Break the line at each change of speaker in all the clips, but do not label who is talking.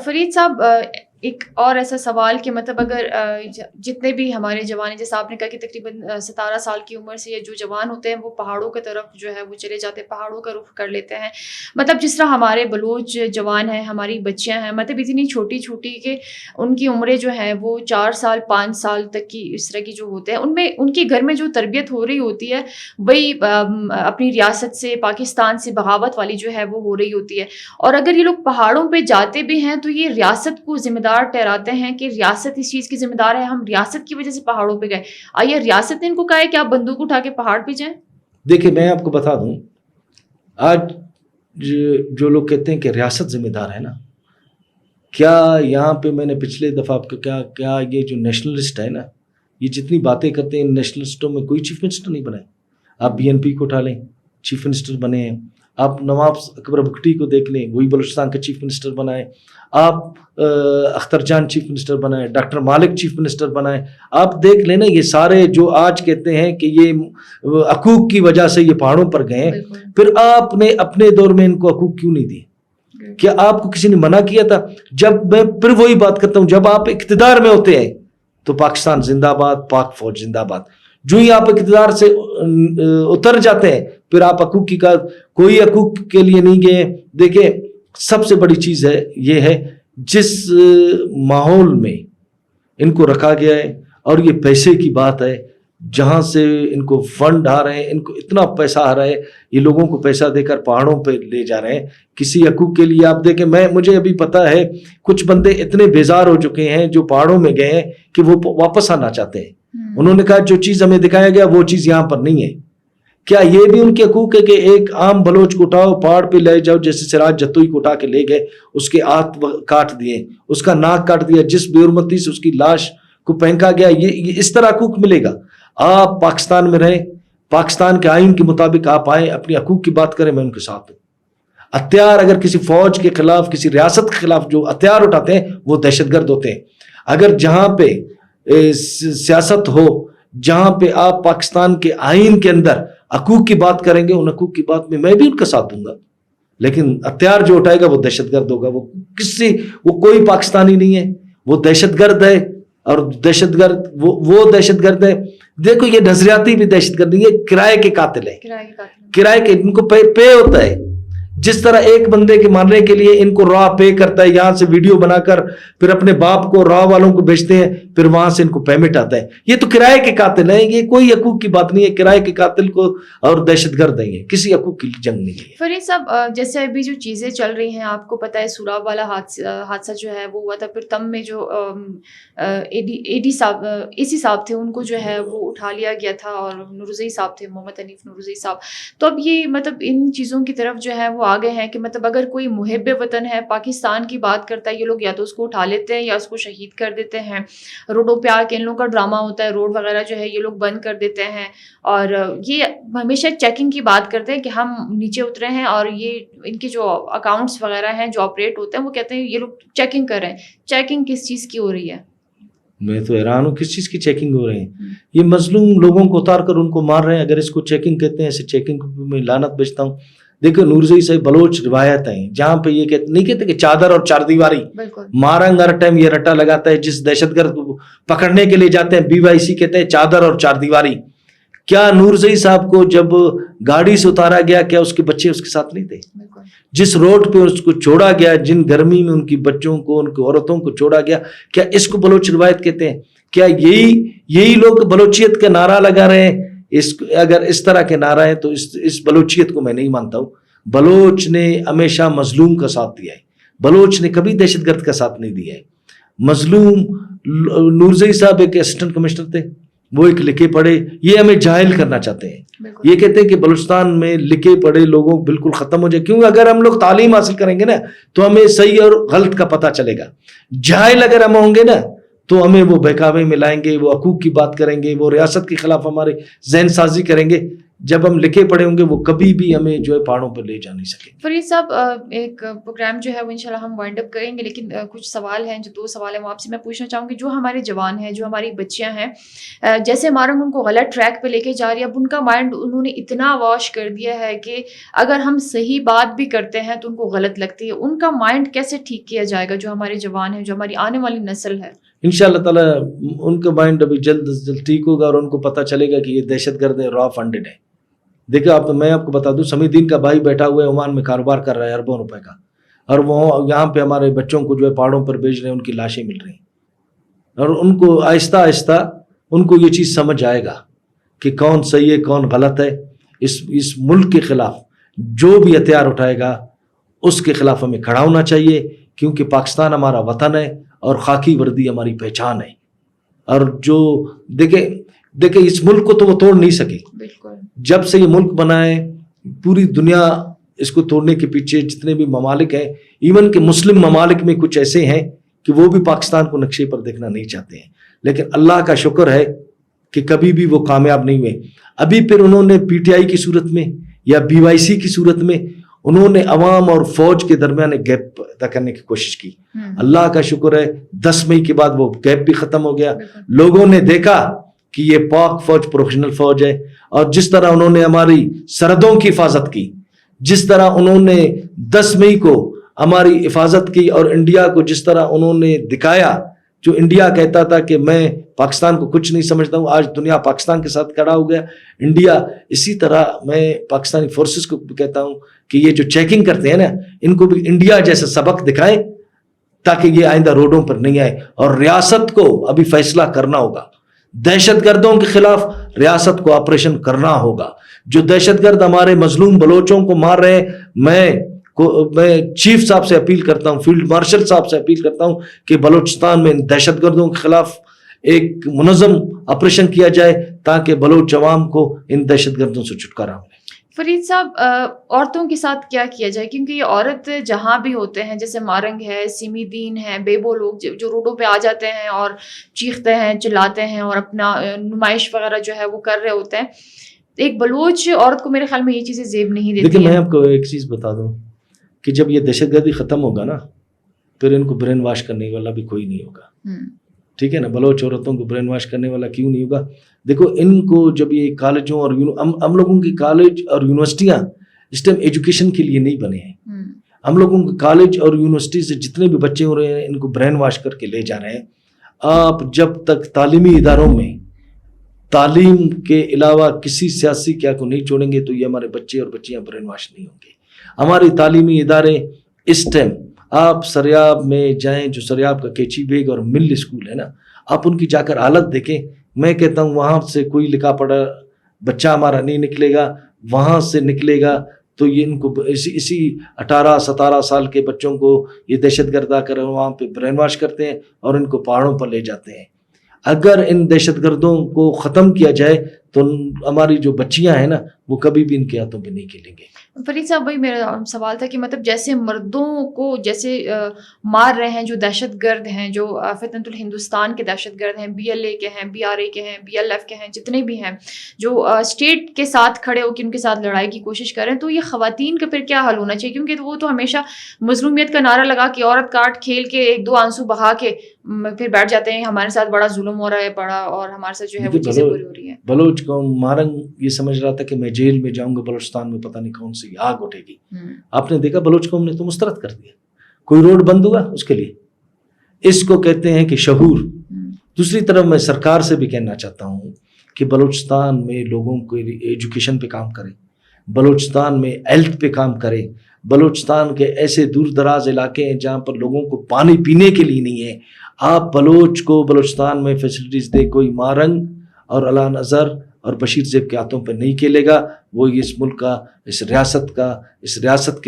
فرید صاحب، ایک اور ایسا سوال کہ مطلب اگر جتنے بھی ہمارے جوان، جیسے آپ نے کہا کہ تقریباً 17 سال کی عمر سے جو جوان ہوتے ہیں وہ پہاڑوں کی طرف جو ہے وہ چلے جاتے ہیں، پہاڑوں کا رخ کر لیتے ہیں. مطلب جس طرح ہمارے بلوچ جوان ہیں، ہماری بچیاں ہیں، مطلب اتنی چھوٹی چھوٹی کہ ان کی عمریں جو ہیں وہ 4 سال 5 سال تک کی اس طرح کی جو ہوتے ہیں، ان میں ان کے گھر میں جو تربیت ہو رہی ہوتی ہے وہی اپنی ریاست سے، پاکستان سے بغاوت والی جو ہے وہ ہو رہی ہوتی ہے. اور اگر یہ لوگ پہاڑوں پہ جاتے بھی ہیں تو یہ ریاست کو ذمہ دار ٹھہراتے ہیں کہ ریاست اس چیز کی ذمہ دار ہے، ہم ریاست کی وجہ سے پہاڑوں پہ گئے. آئیے ریاست نے ان کو کہا ہے کہ آپ بندوق اٹھا کے پہاڑ پہ جائیں؟
دیکھیں میں آپ کو بتا دوں، آج جو لوگ کہتے ہیں کہ ریاست ذمہ دار ہے نا، کیا یہاں پہ میں نے پچھلے دفعہ آپ کو کیا یہ جو نیشنلسٹ ہے نا، یہ جتنی باتیں کرتے ہیں ان نیشنلسٹوں میں کوئی چیف منسٹر نہیں بنائے. آپ BNP کو اٹھا لیں، چیف منسٹر بنے ہیں. آپ نواب اکبر بگٹی کو دیکھ لیں، وہی بلوچستان کا چیف منسٹر بنائے. آپ اختر جان چیف منسٹر بنائے، ڈاکٹر مالک چیف منسٹر بنائے. آپ دیکھ لیں نا، یہ سارے جو آج کہتے ہیں کہ یہ حقوق کی وجہ سے یہ پہاڑوں پر گئے ہیں، پھر آپ نے اپنے دور میں ان کو حقوق کیوں نہیں دیے؟ کیا آپ کو کسی نے منع کیا تھا؟ جب میں پھر وہی بات کرتا ہوں، جب آپ اقتدار میں ہوتے ہیں تو پاکستان زندہ باد، پاک فوج زندہ باد. جو ہی آپ اقتدار سے اتر جاتے ہیں پھر آپ حقوق کی کوئی حقوق کے لیے نہیں گئے. دیکھیں سب سے بڑی چیز ہے یہ ہے جس ماحول میں ان کو رکھا گیا ہے، اور یہ پیسے کی بات ہے، جہاں سے ان کو فنڈ آ رہے ہیں، ان کو اتنا پیسہ آ رہا ہے، یہ لوگوں کو پیسہ دے کر پہاڑوں پہ لے جا رہے ہیں کسی حقوق کے لیے. آپ دیکھیں مجھے ابھی پتا ہے کچھ بندے اتنے بیزار ہو چکے ہیں جو پہاڑوں میں گئے ہیں کہ وہ واپس آنا چاہتے ہیں. انہوں نے کہا جو چیز ہمیں دکھایا گیا وہ چیز یہاں پر نہیں ہے. کیا یہ بھی ان کے حقوق ہے کہ ایک عام بلوچ کو اٹھاؤ پہاڑ پہ لے جاؤ، جیسے سراج جتوئی کو اٹھا کے لے گئے، اس کے ہاتھ کاٹ دیے، اس کا ناک کاٹ دیا، جس بے حرمتی سے اس کی لاش کو پھینکا گیا، یہ اس طرح حقوق ملے گا؟ آپ پاکستان میں رہیں، پاکستان کے آئین کے مطابق آپ آئیں، اپنی حقوق کی بات کریں، میں ان کے ساتھ ہوں. ہتھیار اگر کسی فوج کے خلاف، کسی ریاست کے خلاف جو ہتھیار اٹھاتے ہیں وہ دہشت گرد ہوتے ہیں. اگر جہاں پہ سیاست ہو، جہاں پہ آپ پاکستان کے آئین کے اندر حقوق کی بات کریں گے، ان حقوق کی بات میں بھی ان کا ساتھ دوں گا. لیکن ہتھیار جو اٹھائے گا وہ دہشت گرد ہوگا. وہ کوئی پاکستانی نہیں ہے، وہ دہشت گرد ہے. اور دہشت گرد وہ دہشت گرد ہے. دیکھو یہ نظریاتی بھی دہشت گرد نہیں، یہ کرائے کے قاتل ہے. کرائے کے ان کو پے ہوتا ہے. جس طرح ایک بندے کے مارنے کے لیے ان کو را پے کرتا ہے، یہاں سے ویڈیو بنا کر پھر اپنے باپ کو را والوں کو بیچتے ہیں، پھر وہاں سے ان کو پیمنٹ آتا ہے. یہ تو کرائے کے قاتل ہیں، یہ کوئی حقوق کی بات نہیں ہے. کرائے کے قاتل کو اور دہشت گرد ہیں، یہ کسی حقوق کی جنگ نہیں ہے.
فرید صاحب، جیسے ابھی جو چیزیں چل رہی ہیں، آپ کو پتہ ہے سوراب والا حادثہ جو ہے وہ ہوا تھا، پھر تم میں جو اے سی صاحب تھے ان کو جو ہے وہ اٹھا لیا گیا تھا، اور نورزئی صاحب تھے، محمد حنیف نورزئی صاحب. تو اب یہ مطلب ان چیزوں کی طرف جو ہے وہ آگے ہیں کہ مطلب اگر کوئی محب وطن ہے، پاکستان کی بات کرتا ہے، یہ لوگ یا تو اس کو اٹھا لیتے ہیں یا اس کو شہید کر دیتے ہیں. روڈوں پہ آ کے ان لوگوں کا ڈرامہ ہوتا ہے، روڈ وغیرہ جو ہے یہ لوگ بند کر دیتے ہیں، اور یہ ہمیشہ چیکنگ کی بات کرتے ہیں کہ ہم نیچے اترے ہیں اور یہ ان کے جو اکاؤنٹس وغیرہ ہیں جو آپریٹ ہوتے ہیں وہ کہتے ہیں یہ لوگ چیکنگ کر رہے ہیں. چیکنگ کس چیز کی ہو رہی ہے؟
میں تو حیران ہوں کس چیز کی چیکنگ ہو رہی ہے. یہ مظلوم لوگوں کو اتار کر ان کو مار رہے ہیں. اگر اس کو چیکنگ کہتے ہیں، ایسے چیکنگ کو میں لعنت بھیجتا ہوں. دیکھو نورزئی سے بلوچ روایت ہیں جہاں پہ یہ نہیں کہتے کہ چادر اور چار دیواری. مارنگ ہر ٹائم یہ رٹا لگاتا ہے جس دہشت گرد کو پکڑنے کے لیے جاتے ہیں، BYC کہتے ہیں چادر اور چار دیواری. کیا نورزئی صاحب کو جب گاڑی سے اتارا گیا کیا اس کے بچے اس کے ساتھ نہیں تھے؟ جس روڈ پہ اس کو چھوڑا گیا، جن گرمی میں ان کی بچوں کو، ان کی عورتوں کو چھوڑا گیا، کیا اس کو بلوچ روایت کہتے ہیں؟ کیا یہی لوگ بلوچیت کا نعرہ لگا رہے ہیں؟ اگر اس طرح کے نعرہ ہیں تو اس بلوچیت کو میں نہیں مانتا ہوں. بلوچ نے ہمیشہ مظلوم کا ساتھ دیا ہے. بلوچ نے کبھی دہشت گرد کا ساتھ نہیں دیا ہے. مظلوم نورزئی صاحب ایک اسسٹنٹ کمشنر تھے، وہ ایک لکھے پڑھے، یہ ہمیں جاہل کرنا چاہتے ہیں. یہ کہتے ہیں کہ بلوچستان میں لکھے پڑھے لوگوں بالکل ختم ہو جائے، کیونکہ اگر ہم لوگ تعلیم حاصل کریں گے نا تو ہمیں صحیح اور غلط کا پتہ چلے گا. جاہل اگر ہم ہوں گے نا تو ہمیں وہ بہکاوے میں لائیں گے، وہ حقوق کی بات کریں گے، وہ ریاست کے خلاف ہمارے ذہن سازی کریں گے. جب ہم لکھے پڑے ہوں گے وہ کبھی بھی ہمیں جو ہے پہاڑوں پر لے جا نہیں سکیں.
فرید صاحب ایک پروگرام جو ہے وہ انشاءاللہ ہم وائنڈ اپ کریں گے، لیکن کچھ سوال ہیں، جو 2 سوال ہیں وہ آپ سے میں پوچھنا چاہوں گی. جو ہمارے جوان ہیں، جو ہماری بچیاں ہیں، جیسے مارنگ ان کو غلط ٹریک پہ لے کے جا رہی ہے، اب ان کا مائنڈ انہوں نے اتنا واش کر دیا ہے کہ اگر ہم صحیح بات بھی کرتے ہیں تو ان کو غلط لگتی ہے. ان کا مائنڈ کیسے ٹھیک کیا جائے گا، جو ہمارے جوان ہیں، جو ہماری آنے والی نسل ہے؟
انشاءاللہ تعالیٰ ان کا مائنڈ ابھی جلد از جلد ٹھیک ہوگا اور ان کو پتہ چلے گا کہ یہ دہشت گرد ہے، را فنڈڈ ہے. دیکھیں میں آپ کو بتا دوں، سمیع الدین کا بھائی بیٹھا ہوا ہے عمان میں، کاروبار کر رہا ہے اربوں روپے کا، اور وہ یہاں پہ ہمارے بچوں کو جو ہے پہاڑوں پر بھیج رہے ہیں، ان کی لاشیں مل رہی ہیں. اور ان کو آہستہ آہستہ ان کو یہ چیز سمجھ آئے گا کہ کون صحیح ہے کون غلط ہے. اس ملک کے خلاف جو بھی ہتھیار اٹھائے گا اس کے خلاف ہمیں کھڑا ہونا چاہیے، کیونکہ پاکستان ہمارا وطن ہے اور خاکی وردی ہماری پہچان ہے. اور جو دیکھیں اس ملک کو تو وہ توڑ نہیں سکے.
بالکل.
جب سے یہ ملک بنا ہے پوری دنیا اس کو توڑنے کے پیچھے جتنے بھی ممالک ہیں، ایون کہ مسلم ممالک میں کچھ ایسے ہیں کہ وہ بھی پاکستان کو نقشے پر دیکھنا نہیں چاہتے ہیں، لیکن اللہ کا شکر ہے کہ کبھی بھی وہ کامیاب نہیں ہوئے. ابھی پھر انہوں نے پی ٹی آئی کی صورت میں یا BYC کی صورت میں انہوں نے عوام اور فوج کے درمیان ایک گیپ پیدا کرنے کی کوشش کی. اللہ کا شکر ہے 10 مئی کے بعد وہ گیپ بھی ختم ہو گیا. لوگوں نے دیکھا کہ یہ پاک فوج پروفیشنل فوج ہے، اور جس طرح انہوں نے ہماری سرحدوں کی حفاظت کی، جس طرح انہوں نے 10 مئی کو ہماری حفاظت کی، اور انڈیا کو جس طرح انہوں نے دکھایا، جو انڈیا کہتا تھا کہ میں پاکستان کو کچھ نہیں سمجھتا ہوں، آج دنیا پاکستان کے ساتھ کھڑا ہو گیا انڈیا. اسی طرح میں پاکستانی فورسز کو بھی کہتا ہوں کہ یہ جو چیکنگ کرتے ہیں نا، ان کو بھی انڈیا جیسا سبق دکھائیں تاکہ یہ آئندہ روڈوں پر نہیں آئے. اور ریاست کو ابھی فیصلہ کرنا ہوگا، دہشت گردوں کے خلاف ریاست کو آپریشن کرنا ہوگا. جو دہشت گرد ہمارے مظلوم بلوچوں کو مار رہے ہیں، میں چیف صاحب سے اپیل کرتا ہوں، فیلڈ مارشل صاحب سے اپیل کرتا ہوں کہ بلوچستان میں دہشت گردوں کے خلاف ایک منظم آپریشن کیا جائے تاکہ بلوچ عوام کو ان دہشت گردوں سے چھٹکارا ملے.
فرید صاحب عورتوں کے ساتھ کیا جائے، کیونکہ یہ عورت جہاں بھی ہوتے ہیں، جیسے مارنگ ہے، سیمی دین ہے، بیبو لوگ جو روڈوں پہ آ جاتے ہیں اور چیختے ہیں، چلاتے ہیں اور اپنا نمائش وغیرہ جو ہے وہ کر رہے ہوتے ہیں، ایک بلوچ عورت کو میرے خیال میں یہ چیزیں زیب نہیں دیتی.
لیکن میں آپ کو ایک چیز بتا دوں کہ جب یہ دہشت گردی ختم ہوگا نا، پھر ان کو برین واش کرنے والا بھی کوئی نہیں ہوگا. ٹھیک ہے نا، بلوچ عورتوں کو برین واش کرنے والا کیوں نہیں ہوگا؟ دیکھو ان کو جب یہ کالجوں اور ہم لوگوں کی کالج اور یونیورسٹیاں اس ٹائم ایجوکیشن کے لیے نہیں بنے ہیں. ہم لوگوں کے کالج اور یونیورسٹی سے جتنے بھی بچے ہو رہے ہیں ان کو برین واش کر کے لے جا رہے ہیں. آپ جب تک تعلیمی اداروں میں تعلیم کے علاوہ کسی سیاسی کیا کو نہیں چھوڑیں گے تو یہ ہمارے بچے اور بچیاں برین واش نہیں ہوں گے. ہماری تعلیمی ادارے اس ٹائم آپ سریاب میں جائیں، جو سریاب کا کیچی بیگ اور مل اسکول ہے نا، آپ ان کی جا کر حالت دیکھیں. میں کہتا ہوں وہاں سے کوئی لکھا پڑھا بچہ ہمارا نہیں نکلے گا. وہاں سے نکلے گا تو یہ ان کو اسی 18-17 سال کے بچوں کو یہ دہشت گرد آ کر وہاں پہ برین واش کرتے ہیں اور ان کو پہاڑوں پر لے جاتے ہیں. اگر ان دہشت گردوں کو ختم کیا جائے تو ہماری جو بچیاں ہیں نا وہ کبھی بھی ان کے ہاتھوں پہ نہیں کھیلیں گے.
فرید صاحب بھائی میرا سوال تھا کہ مطلب جیسے مردوں کو جیسے مار رہے ہیں جو دہشت گرد ہیں، جو فتنۃ الہندوستان کے دہشت گرد ہیں، BLA کے ہیں، BRA کے ہیں، BLF کے ہیں، جتنے بھی ہیں جو اسٹیٹ کے ساتھ کھڑے ہو کے ان کے ساتھ لڑائی کی کوشش کریں، تو یہ خواتین کا پھر کیا حل ہونا چاہیے؟ کیونکہ وہ تو ہمیشہ مظلومیت کا نعرہ لگا کے عورت کاٹ کھیل کے 1-2 آنسو بہا کے پھر بیٹھ جاتے ہیں ہمارے ساتھ بڑا ظلم ہو رہا ہے بڑا، اور ہمارے ساتھ جو ہے وہ چیزیں بری ہو رہی ہیں.
بلوچ قوم مارنگ یہ سمجھ رہا تھا کہ میں جیل میں جاؤں گا، بلوچستان میں پتہ نہیں کون سی آگ اٹھے گی. آپ نے دیکھا بلوچ قوم نے تو مسترد کر دیا، کوئی روڈ بند ہوا اس کے لیے. اس کو کہتے ہیں کہ شعور. دوسری طرف میں سرکار سے بھی کہنا چاہتا ہوں کہ بلوچستان میں لوگوں کو ایجوکیشن پہ کام کرے، بلوچستان میں ہیلتھ پہ کام کرے. بلوچستان کے ایسے دور دراز علاقے ہیں جہاں پر لوگوں کو پانی پینے کے لیے نہیں ہے. آپ بلوچ کو بلوچستان میں فیسلٹیز دے. کوئی مارنگ اور اعلیٰ نظر اور بشیر زیب کے ہاتھوں پہ نہیں کھیلے گا. وہ اس ملک کا، اس ریاست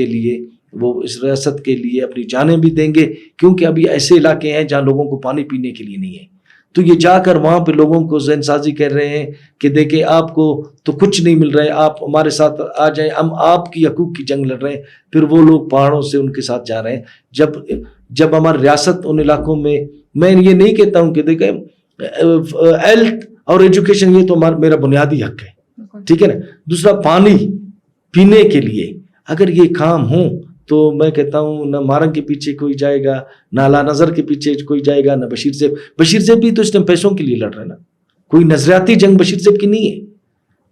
کے لیے اپنی جانیں بھی دیں گے، کیونکہ ابھی ایسے علاقے ہیں جہاں لوگوں کو پانی پینے کے لیے نہیں ہے. تو یہ جا کر وہاں پہ لوگوں کو ذہن سازی کر رہے ہیں کہ دیکھیں آپ کو تو کچھ نہیں مل رہا ہے، آپ ہمارے ساتھ آ جائیں، ہم آپ کی حقوق کی جنگ لڑ رہے ہیں. پھر وہ لوگ پہاڑوں سے ان کے ساتھ جا رہے ہیں. جب ہماری ریاست ان علاقوں میں یہ نہیں کہتا ہوں کہ دیکھیں ہیلتھ اور ایجوکیشن یہ تو میرا بنیادی حق ہے، ٹھیک ہے نا. دوسرا پانی پینے کے لیے اگر یہ کام ہوں تو میں کہتا ہوں نہ مارنگ کے پیچھے کوئی جائے گا, نہ اعلیٰ نظر کے پیچھے کوئی جائے گا, نہ بشیر صاحب بھی تو اس ٹائم پیسوں کے لیے لڑ رہے ہیں نا. کوئی نظریاتی جنگ بشیر صاحب کی نہیں ہے.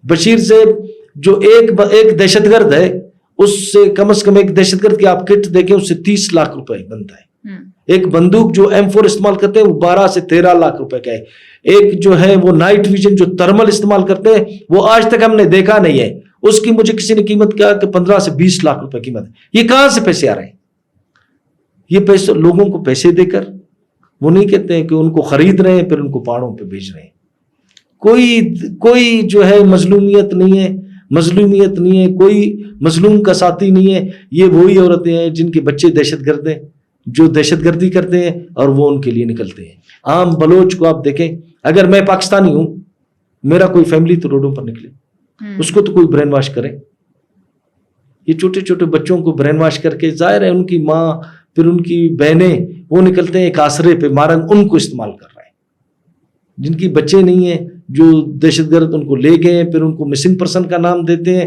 بشیر صاحب جو ایک دہشت گرد ہے, اس سے کم از کم ایک دہشت گرد کی آپ کٹ دیکھیں اس سے 30 لاکھ روپے بنتا ہے. ایک بندوق جو M4 استعمال کرتے ہیں وہ 12 سے 13 لاکھ روپے کا ہے. ایک جو ہے وہ نائٹ ویژن جو تھرمل استعمال کرتے ہیں وہ آج تک ہم نے دیکھا نہیں ہے, اس کی مجھے کسی نے قیمت کیا کہ 15 سے 20 لاکھ روپے قیمت ہے. یہ کہاں سے پیسے آ رہے ہیں؟ یہ پیسے لوگوں کو پیسے دے کر, وہ نہیں کہتے ہیں کہ ان کو خرید رہے ہیں پھر ان کو پہاڑوں پہ بھیج رہے ہیں. کوئی جو ہے مظلومیت نہیں ہے, کوئی مظلوم کا ساتھی نہیں ہے. یہ وہی عورتیں ہیں جن کے بچے دہشت گرد ہیں, جو دہشت گردی کرتے ہیں اور وہ ان کے لیے نکلتے ہیں. عام بلوچ کو آپ دیکھیں, اگر میں پاکستانی ہوں, میرا کوئی فیملی تو روڈوں پر نکلے, اس کو تو کوئی برین واش کرے. یہ چھوٹے چھوٹے بچوں کو برین واش کر کے, ظاہر ہے ان کی ماں پھر ان کی بہنیں وہ نکلتے ہیں ایک آسرے پہ, مارنگ ان کو استعمال کر رہے ہیں. جن کی بچے نہیں ہیں, جو دہشت گرد ان کو لے گئے, پھر ان کو مسنگ پرسن کا نام دیتے ہیں,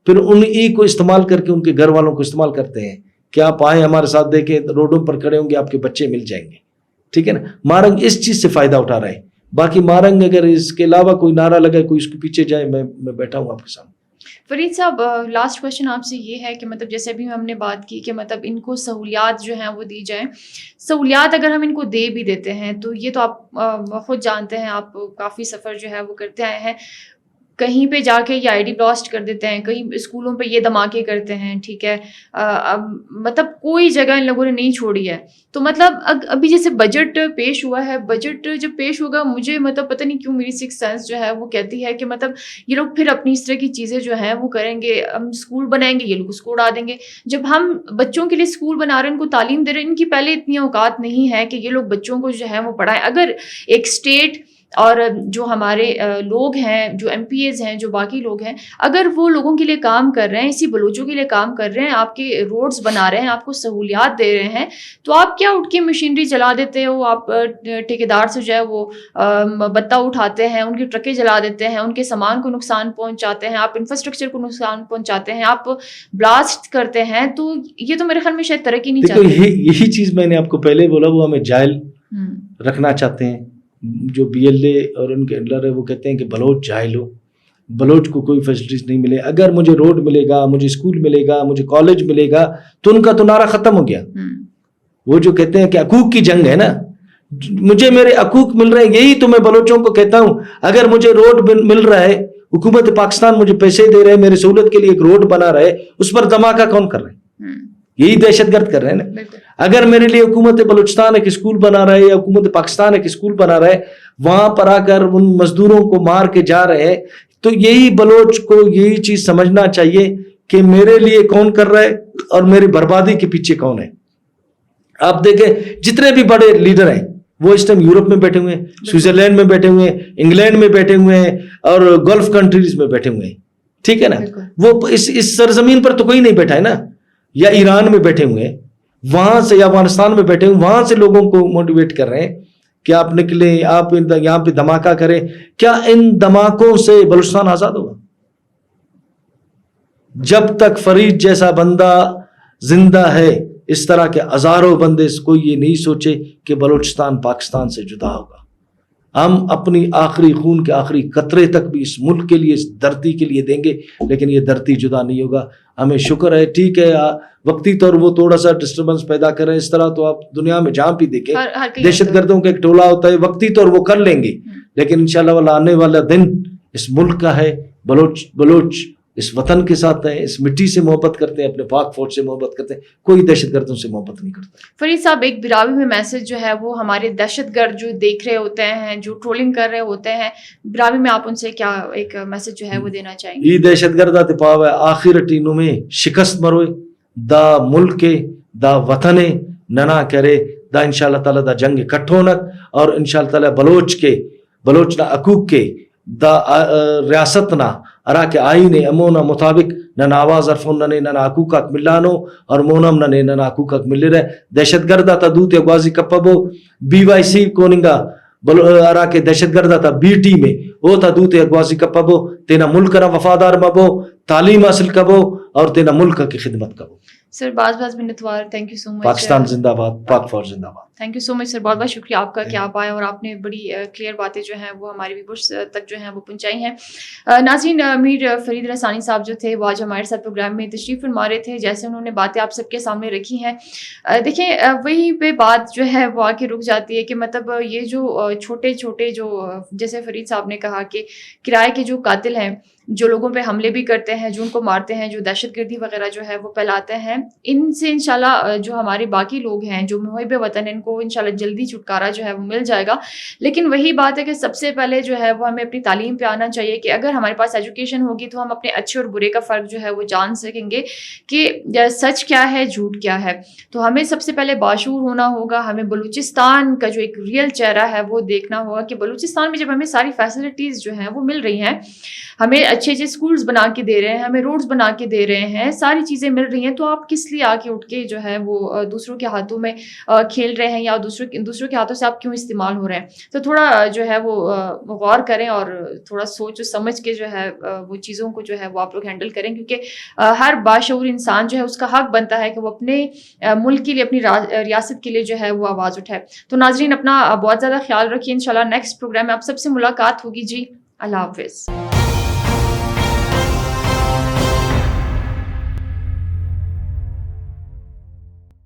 پھر انہیں کو استعمال کر کے ان کے گھر والوں کو استعمال کرتے ہیں کہ آپ آئیں ہمارے ساتھ, دیکھیں روڈوں پر کھڑے ہوں گے, آپ کے بچے مل جائیں گے. ٹھیک ہے نا. مارنگ اس چیز سے فائدہ اٹھا رہا ہے. باقی مارنگ اگر اس کے علاوہ کوئی نعرہ لگائے, کوئی اس کے پیچھے جائے, میں بیٹھا ہوں آپ کے سامنے.
فرید صاحب, لاسٹ کوشچن آپ سے یہ ہے کہ مطلب جیسے بھی ہم نے بات کی کہ مطلب ان کو سہولیات جو ہیں وہ دی جائیں. سہولیات اگر ہم ان کو دے بھی دیتے ہیں تو یہ تو آپ خود جانتے ہیں, آپ کافی سفر جو ہے وہ کرتے آئے ہیں. کہیں پہ جا کے یہ ID بلاسٹ کر دیتے ہیں, کہیں اسکولوں پہ یہ دھماکے کرتے ہیں. ٹھیک ہے, مطلب کوئی جگہ ان لوگوں نے نہیں چھوڑی ہے. تو مطلب ابھی جیسے بجٹ پیش ہوا ہے, بجٹ جب پیش ہوگا, مجھے مطلب پتہ نہیں کیوں میری سکس سینس جو ہے وہ کہتی ہے کہ مطلب یہ لوگ پھر اپنی اس طرح کی چیزیں جو ہیں وہ کریں گے. ہم اسکول بنائیں گے, یہ لوگ اس کو اڑا دیں گے. جب ہم بچوں کے لیے اسکول بنا رہے ہیں, ان کو تعلیم دے رہے ہیں, ان کی پہلے اتنی اوقات نہیں ہے کہ یہ لوگ بچوں کو جو ہے وہ پڑھائیں. اگر ایک اسٹیٹ اور جو ہمارے لوگ ہیں, جو MPAs ہیں, جو باقی لوگ ہیں, اگر وہ لوگوں کے لیے کام کر رہے ہیں, اسی بلوچوں کے لیے کام کر رہے ہیں, آپ کے روڈز بنا رہے ہیں, آپ کو سہولیات دے رہے ہیں, تو آپ کیا اٹھ کے مشینری چلا دیتے ہو؟ آپ ٹھیکیدار سے جو ہے وہ بتہ اٹھاتے ہیں, ان کی ٹرکیں جلا دیتے ہیں, ان کے سامان کو نقصان پہنچاتے ہیں, آپ انفراسٹرکچر کو نقصان پہنچاتے ہیں, آپ بلاسٹ کرتے ہیں. تو یہ تو میرے خیال میں شاید ترقی نہیں چاہتے.
یہی چیز میں نے آپ کو پہلے بولا, وہ ہمیں جاہل رکھنا چاہتے ہیں. جو BLA اور ان کے انڈر ہے وہ کہتے ہیں کہ بلوچ جاہل ہو, بلوچ کو کوئی فیسلٹیز نہیں ملے. اگر مجھے روڈ ملے گا, مجھے اسکول ملے گا, مجھے کالج ملے گا, تو ان کا تو نعرہ ختم ہو گیا. وہ جو کہتے ہیں کہ حقوق کی جنگ ہے نا, مجھے میرے حقوق مل رہے ہیں, یہی تو میں بلوچوں کو کہتا ہوں. اگر مجھے روڈ مل رہا ہے, حکومت پاکستان مجھے پیسے دے رہے ہیں, میرے سہولت کے لیے ایک روڈ بنا رہے, اس پر دھماکہ کون کر رہے ہیں؟ یہی دہشت گرد کر رہے ہیں نا. اگر میرے لیے حکومت بلوچستان ایک اسکول بنا رہا ہے, یا حکومت پاکستان ایک اسکول بنا رہا ہے, وہاں پر آ کر ان مزدوروں کو مار کے جا رہے ہیں, تو یہی بلوچ کو یہی چیز سمجھنا چاہیے کہ میرے لیے کون کر رہا ہے اور میری بربادی کے پیچھے کون ہے. آپ دیکھیں جتنے بھی بڑے لیڈر ہیں وہ اس ٹائم یورپ میں بیٹھے ہوئے ہیں, سوئٹزرلینڈ میں بیٹھے ہوئے ہیں, انگلینڈ میں بیٹھے ہوئے ہیں, اور گلف کنٹریز میں بیٹھے ہوئے ہیں. ٹھیک ہے نا. وہ اس سرزمین پر تو کوئی نہیں بیٹھا ہے نا. یا ایران میں بیٹھے ہوئے ہیں, وہاں سے, یا افغانستان میں بیٹھے ہوئے, وہاں سے لوگوں کو موٹیویٹ کر رہے ہیں کہ آپ نکلیں, آپ یہاں پہ دھماکہ کریں. کیا ان دھماکوں سے بلوچستان آزاد ہوگا؟ جب تک فرید جیسا بندہ زندہ ہے, اس طرح کے ہزاروں بندے, کوئی یہ نہیں سوچے کہ بلوچستان پاکستان سے جدا ہوگا. ہم اپنی آخری خون کے آخری قطرے تک بھی اس ملک کے لیے, اس دھرتی کے لیے دیں گے, لیکن یہ دھرتی جدا نہیں ہوگا. ہمیں شکر ہے, ٹھیک ہے, وقتی طور وہ تھوڑا سا ڈسٹربنس پیدا کر رہے ہیں, اس طرح تو آپ دنیا میں جہاں بھی دیکھیں دہشت گردوں کا ایک ٹولہ ہوتا ہے, وقتی طور وہ کر لیں گے, لیکن انشاءاللہ آنے والا دن اس ملک کا ہے. بلوچ اس وطن کے ساتھ ہیں, اس مٹی سے محبت کرتے ہیں, اپنے پاک فوج سے محبت کرتے ہیں, کوئی دہشت گردوں سے محبت نہیں کرتا.
فرید صاحب, ایک براوی میں میسج جو ہے وہ ہمارے دہشت گرد جو دیکھ رہے ہوتے ہیں, جو ٹرولنگ کر رہے ہوتے ہیں, براوی میں آپ ان سے کیا ایک میسج جو ہے وہ دینا چاہیں گے؟
یہ دہشت گردہ تپاو ہے آخر ٹینوں میں شکست مروئے دا ملک دا وطن ننا کرے دا انشاءاللہ تعالی دا جنگ کٹھونک, اور انشاءاللہ تعالی بلوچ نہ حقوق کے دا ریاست نہ ارا کے آئین امونا مطابق نہ آواز ارفون نہ حقوقات ملانو اور مونم نہ حقوقات مل رہے. دہشت گردہ تا دوتے گوازی کپبو BYC کوننگا عراق دہشت گردہ تھا BT میں وہ تھا دوتے اگواسی کا پبو تینا ملک را وفادار مبو تعلیم حاصل کبو اور تینا ملک کی خدمت کبو.
سر بعض منتوار تھینک یو سو مچ.
پاکستان زندہ باد, پاک فوج زندہ باد.
تھینک یو سو مچ سر, بہت بہت شکریہ آپ کا کہ آپ آئے اور آپ نے بڑی کلیئر باتیں جو ہیں وہ ہماری ویورز تک جو ہیں وہ پہنچائی ہیں. ناظرین, میر فرید رسانی صاحب جو تھے وہ آج ہمارے ساتھ پروگرام میں تشریف فرما رہے تھے. جیسے انہوں نے باتیں آپ سب کے سامنے رکھی ہیں, دیکھیں وہیں پہ بات جو ہے وہ آ کے رک جاتی ہے کہ مطلب یہ جو چھوٹے چھوٹے جو جیسے فرید صاحب نے کہا کہ کرائے کے جو قاتل ہیں, جو لوگوں پہ حملے بھی کرتے ہیں, جو ان کو مارتے ہیں, جو دہشت گردی وغیرہ جو ہے وہ پھیلاتے ہیں, ان سے انشاءاللہ جو ہمارے باقی لوگ ہیں جو محب وطن ہیں ان کو انشاءاللہ جلدی چھٹکارا جو ہے وہ مل جائے گا. لیکن وہی بات ہے کہ سب سے پہلے جو ہے وہ ہمیں اپنی تعلیم پہ آنا چاہیے کہ اگر ہمارے پاس ایجوکیشن ہوگی تو ہم اپنے اچھے اور برے کا فرق جو ہے وہ جان سکیں گے کہ سچ کیا ہے, جھوٹ کیا ہے. تو ہمیں سب سے پہلے باشعور ہونا ہوگا. ہمیں بلوچستان کا جو ایک ریئل چہرہ ہے وہ دیکھنا ہوگا کہ بلوچستان میں جب ہمیں ساری فیسلٹیز جو ہیں وہ مل رہی ہیں, ہمیں اچھے اچھے اسکولز بنا کے دے رہے ہیں, ہمیں روڈز بنا کے دے رہے ہیں, ساری چیزیں مل رہی ہیں, تو آپ کس لیے آ کے اٹھ کے جو ہے وہ دوسروں کے ہاتھوں میں کھیل رہے ہیں یا دوسروں کے ہاتھوں سے آپ کیوں استعمال ہو رہے ہیں. تو تھوڑا جو ہے وہ غور کریں اور تھوڑا سوچ و سمجھ کے جو ہے وہ چیزوں کو جو ہے وہ آپ لوگ ہینڈل کریں, کیونکہ ہر باشعور انسان جو ہے اس کا حق بنتا ہے کہ وہ اپنے ملک کے لیے, اپنی ریاست کے لیے جو ہے وہ آواز اٹھائے. تو ناظرین اپنا بہت زیادہ خیال رکھیے. انشاءاللہ نیکسٹ پروگرام میں آپ سب سے ملاقات ہوگی. جی اللہ حافظ.